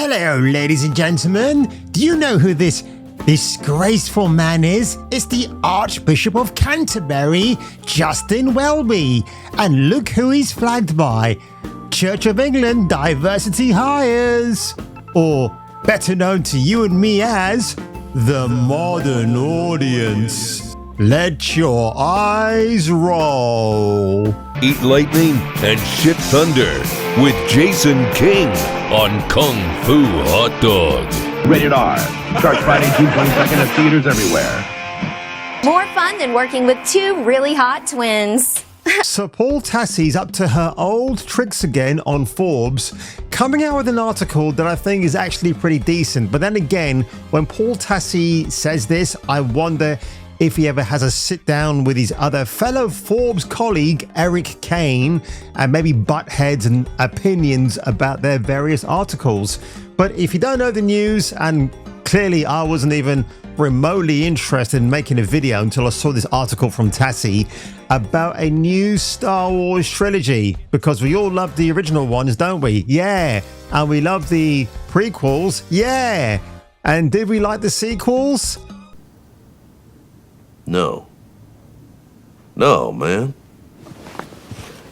Hello, ladies and gentlemen. Do you know who this disgraceful man is? It's the Archbishop of Canterbury, Justin Welby. And look who he's flagged by. Church of England Diversity Hires. Or better known to you and me as the Modern Audience. Let your eyes roll. Eat lightning and shit thunder with Jason King on Kung Fu Hot Dog. Rated R. Starts Friday, June 22nd at theaters everywhere. More fun than working with two really hot twins. So Paul Tassie's up to her old tricks again on Forbes, coming out with an article that I think is actually pretty decent. But then again, when Paul Tassie says this, I wonder if he ever has a sit down with his other fellow Forbes colleague, Eric Kane, and maybe butt heads and opinions about their various articles. But if you don't know the news, and clearly I wasn't even remotely interested in making a video until I saw this article from Tassie about a new Star Wars trilogy, because we all love the original ones, don't we? Yeah. And we love the prequels. Yeah. And did we like the sequels? No. No, man.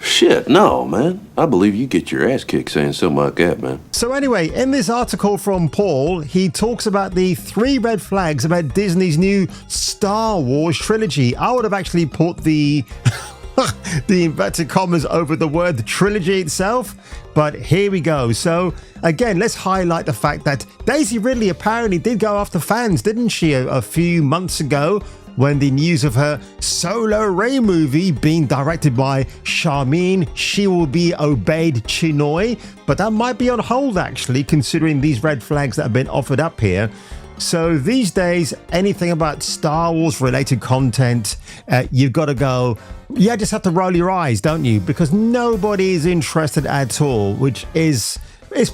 Shit, no, man. I believe you get your ass kicked saying something like that, man. So anyway, in this article from Paul, he talks about the 3 red flags about Disney's new Star Wars trilogy. I would have actually put the the inverted commas over the word trilogy itself, but here we go. So again, let's highlight the fact that Daisy Ridley apparently did go after fans, didn't she, a few months ago, when the news of her Solo Rey movie being directed by Charmin She Will Be Obeyed Chinoy, but that might be on hold actually, considering these red flags that have been offered up here. So these days, anything about Star Wars related content, you've got to go, yeah, just have to roll your eyes, don't you? Because nobody is interested at all, which is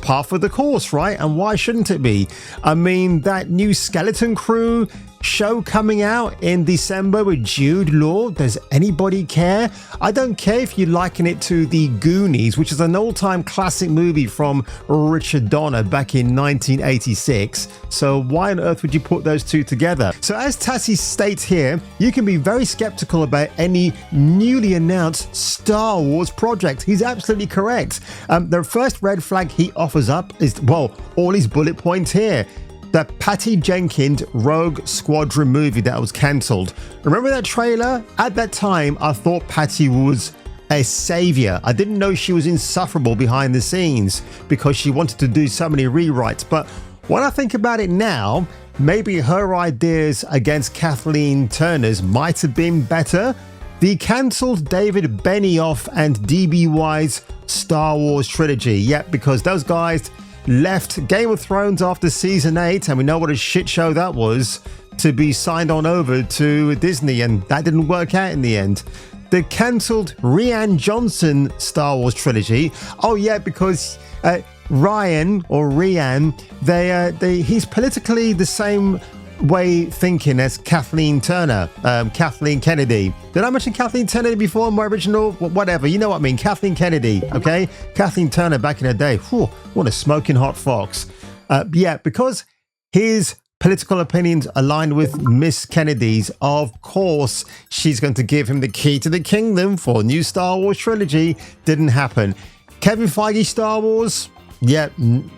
par for the course, right? And why shouldn't it be? I mean, that new Skeleton Crew show coming out in December with Jude Law, does anybody care? I don't care if you liken it to The Goonies, which is an all-time classic movie from Richard Donner back in 1986. So why on earth would you put those two together? So as Tassie states here, you can be very skeptical about any newly announced Star Wars project. He's absolutely correct. The first red flag he offers up is, well, all his bullet points here. The Patty Jenkins Rogue Squadron movie that was cancelled. Remember that trailer? At that time, I thought Patty was a savior. I didn't know she was insufferable behind the scenes because she wanted to do so many rewrites. But when I think about it now, maybe her ideas against Kathleen Turner's might have been better. The cancelled David Benioff and DB Star Wars trilogy. Yep, because those guys left Game of Thrones after season 8, and we know what a shit show that was, to be signed on over to Disney, and that didn't work out in the end. The cancelled Rian Johnson Star Wars trilogy. Oh yeah, because Ryan or Rian, he's politically the same way thinking as Kathleen Turner, Kathleen Kennedy. Did I mention Kathleen Turner before in my original? Whatever, you know what I mean. Kathleen Kennedy, okay? Kathleen Turner back in the day. Whew, what a smoking hot fox. Yeah, because his political opinions aligned with Miss Kennedy's, of course, she's going to give him the key to the kingdom for a new Star Wars trilogy. Didn't happen. Kevin Feige Star Wars, yeah,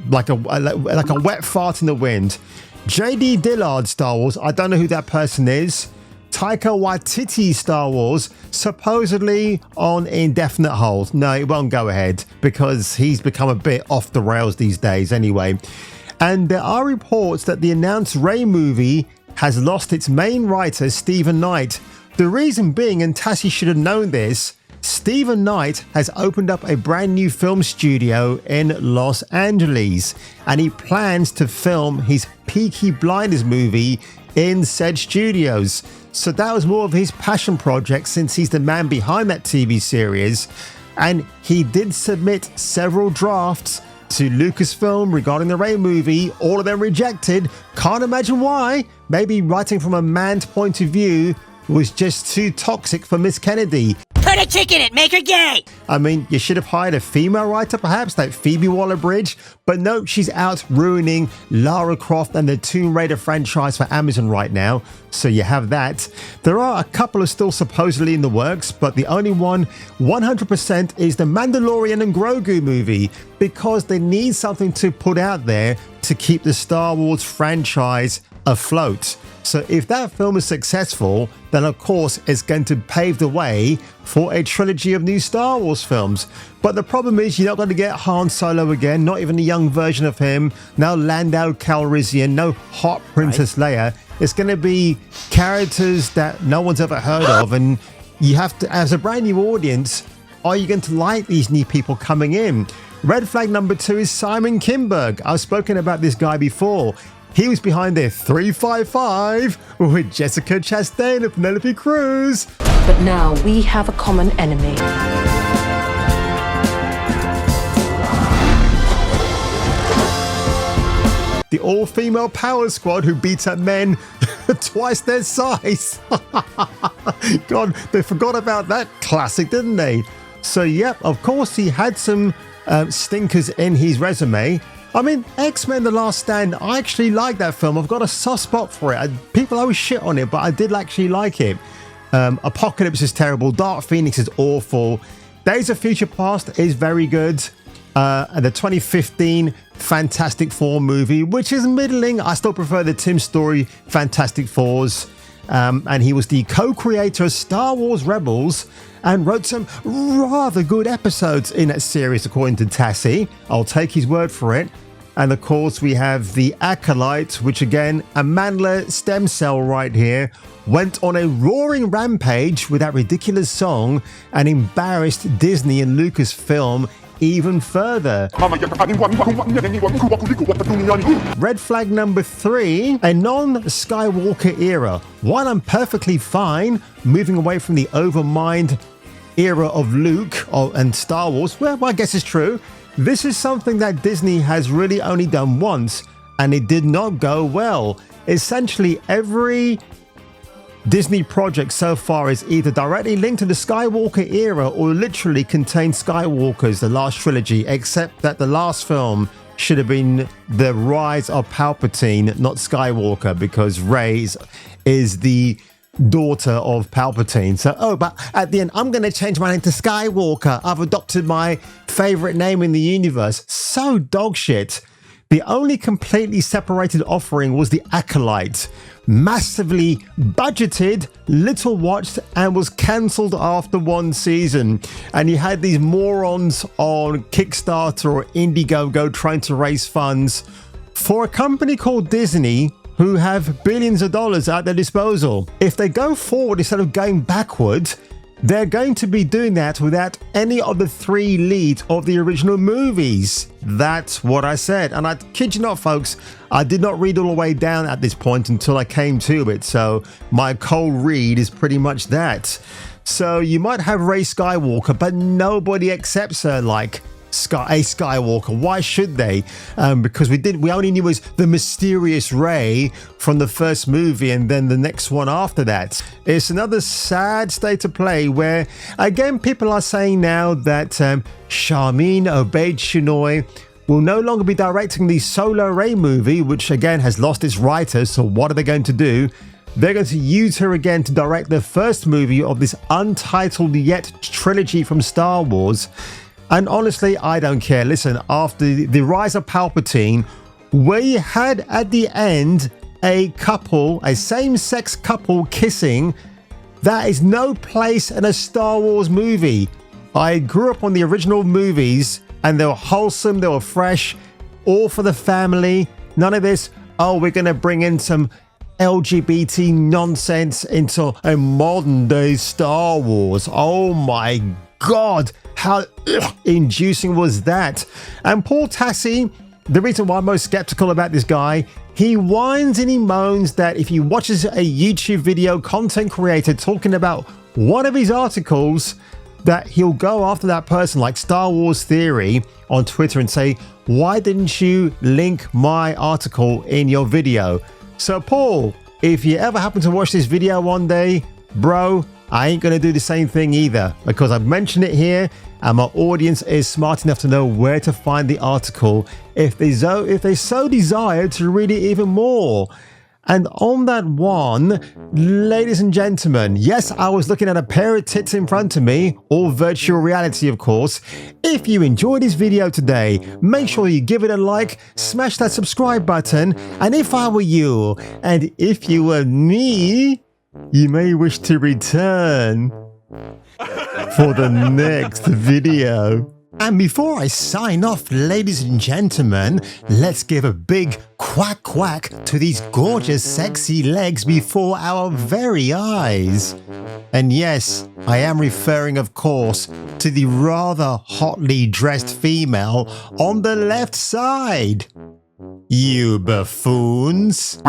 like a wet fart in the wind. J.D. Dillard Star Wars, I don't know who that person is. Taika Waititi Star Wars, supposedly on indefinite hold. No, it won't go ahead because he's become a bit off the rails these days anyway. And there are reports that the announced Rey movie has lost its main writer, Stephen Knight. The reason being, and Tassie should have known this, Stephen Knight has opened up a brand new film studio in Los Angeles, and he plans to film his Peaky Blinders movie in said studios. So that was more of his passion project, since he's the man behind that TV series, and he did submit several drafts to Lucasfilm regarding the Rey movie, all of them rejected. Can't imagine why. Maybe writing from a man's point of view was just too toxic for Miss Kennedy. Put a chick in it. Make her gay. I mean, you should have hired a female writer, perhaps, like Phoebe Waller-Bridge. But no, she's out ruining Lara Croft and the Tomb Raider franchise for Amazon right now. So you have that. There are a couple of still supposedly in the works, but the only one 100% is the Mandalorian and Grogu movie, because they need something to put out there to keep the Star Wars franchise afloat. So if that film is successful, then of course it's going to pave the way for a trilogy of new Star Wars films. But the problem is you're not going to get Han Solo again, not even a young version of him, no Lando Calrissian, no hot Princess Leia. It's going to be characters that no one's ever heard of, and you have to, as a brand new audience, are you going to like these new people coming in? Red flag number 2 is Simon Kinberg. I've spoken about this guy before. He was behind their 355 with Jessica Chastain and Penelope Cruz. But now we have a common enemy. The all-female power squad who beats up men twice their size. God, they forgot about that classic, didn't they? So, yep, of course he had some stinkers in his resume. I mean, X-Men The Last Stand, I actually like that film. I've got a soft spot for it. People always shit on it, but I did actually like it. Apocalypse is terrible. Dark Phoenix is awful. Days of Future Past is very good. And the 2015 Fantastic Four movie, which is middling. I still prefer the Tim Story Fantastic Fours. And he was the co-creator of Star Wars Rebels and wrote some rather good episodes in that series, according to Tassie. I'll take his word for it. And of course, we have The Acolyte, which again, Amandla stem cell right here, went on a roaring rampage with that ridiculous song and embarrassed Disney and Lucasfilm even further. Red flag number 3, a non-Skywalker era. While I'm perfectly fine moving away from the overmind era of Luke and Star Wars, well, I guess it's true. This is something that Disney has really only done once, and it did not go well. Essentially, every Disney project so far is either directly linked to the Skywalker era or literally contains Skywalkers, the last trilogy, except that the last film should have been The Rise of Palpatine, not Skywalker, because Rey is the daughter of Palpatine. So, but at the end, I'm going to change my name to Skywalker. I've adopted my favorite name in the universe. So dog shit. The only completely separated offering was The Acolyte. Massively budgeted, little watched, and was cancelled after one season. And you had these morons on Kickstarter or Indiegogo trying to raise funds for a company called Disney, who have billions of dollars at their disposal. If they go forward instead of going backward, they're going to be doing that without any of the 3 leads of the original movies. That's what I said. And I kid you not, folks, I did not read all the way down at this point until I came to it. So my cold read is pretty much that. So you might have Rey Skywalker, but nobody accepts her like a Skywalker. Why should they? Because we only knew it was the mysterious Rey from the first movie and then the next one after that. It's another sad state of play where, again, people are saying now that Charmin Obaid-Chinoy will no longer be directing the Solo Rey movie, which again has lost its writer. So what are they going to do? They're going to use her again to direct the first movie of this untitled yet trilogy from Star Wars. And honestly, I don't care. Listen, after the Rise of Palpatine, where you had at the end a same-sex couple kissing, that is no place in a Star Wars movie. I grew up on the original movies, and they were wholesome, they were fresh, all for the family. None of this, oh, we're going to bring in some LGBT nonsense into a modern-day Star Wars. Oh my God. How inducing was that? And Paul Tassi, the reason why I'm most skeptical about this guy, he whines and he moans that if he watches a YouTube video content creator talking about one of his articles, that he'll go after that person like Star Wars Theory on Twitter and say, why didn't you link my article in your video? So Paul, if you ever happen to watch this video one day, bro, I ain't going to do the same thing either, because I've mentioned it here and my audience is smart enough to know where to find the article if they so desire to read it even more. And on that one, ladies and gentlemen, yes, I was looking at a pair of tits in front of me, all virtual reality, of course. If you enjoyed this video today, make sure you give it a like, smash that subscribe button, and if I were you, and if you were me, you may wish to return for the next video. And before I sign off, ladies and gentlemen, let's give a big quack quack to these gorgeous sexy legs before our very eyes. And yes, I am referring, of course, to the rather hotly dressed female on the left side. You buffoons.